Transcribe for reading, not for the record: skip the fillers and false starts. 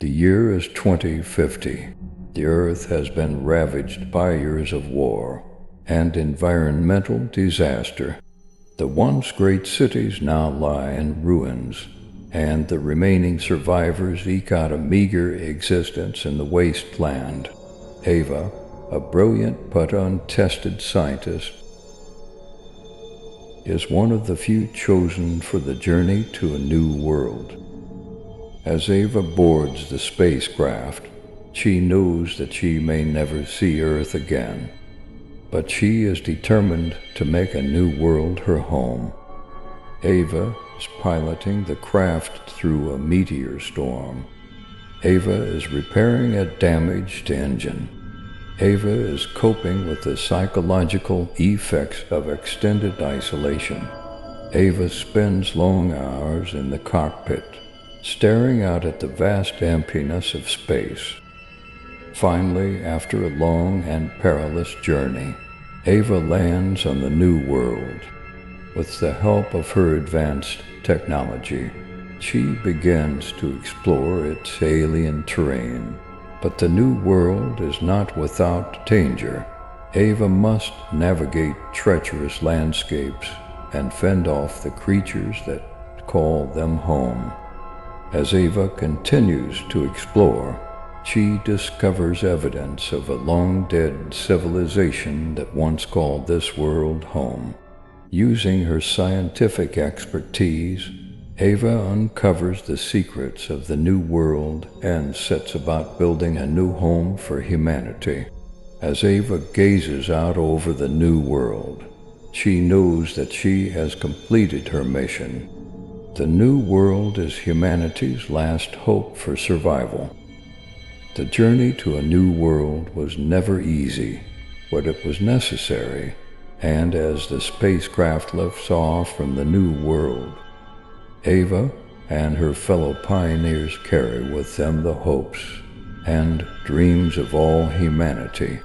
The year is 2050. The Earth has been ravaged by years of war and environmental disaster. The once great cities now lie in ruins, and the remaining survivors eke out a meager existence in the wasteland. Ava, a brilliant but untested scientist, is one of the few chosen for the journey to a new world. As Ava boards the spacecraft, she knows that she may never see Earth again, but she is determined to make a new world her home. Ava is piloting the craft through a meteor storm. Ava is repairing a damaged engine. Ava is coping with the psychological effects of extended isolation. Ava spends long hours in the cockpit, staring out at the vast emptiness of space. Finally, after a long and perilous journey, Ava lands on the new world. With the help of her advanced technology, she begins to explore its alien terrain. But the new world is not without danger. Ava must navigate treacherous landscapes and fend off the creatures that call them home. As Ava continues to explore, she discovers evidence of a long-dead civilization that once called this world home. Using her scientific expertise, Ava uncovers the secrets of the new world and sets about building a new home for humanity. As Ava gazes out over the new world, she knows that she has completed her mission. The new world is humanity's last hope for survival. The journey to a new world was never easy, but it was necessary, and as the spacecraft lifts off from the new world, Ava and her fellow pioneers carry with them the hopes and dreams of all humanity.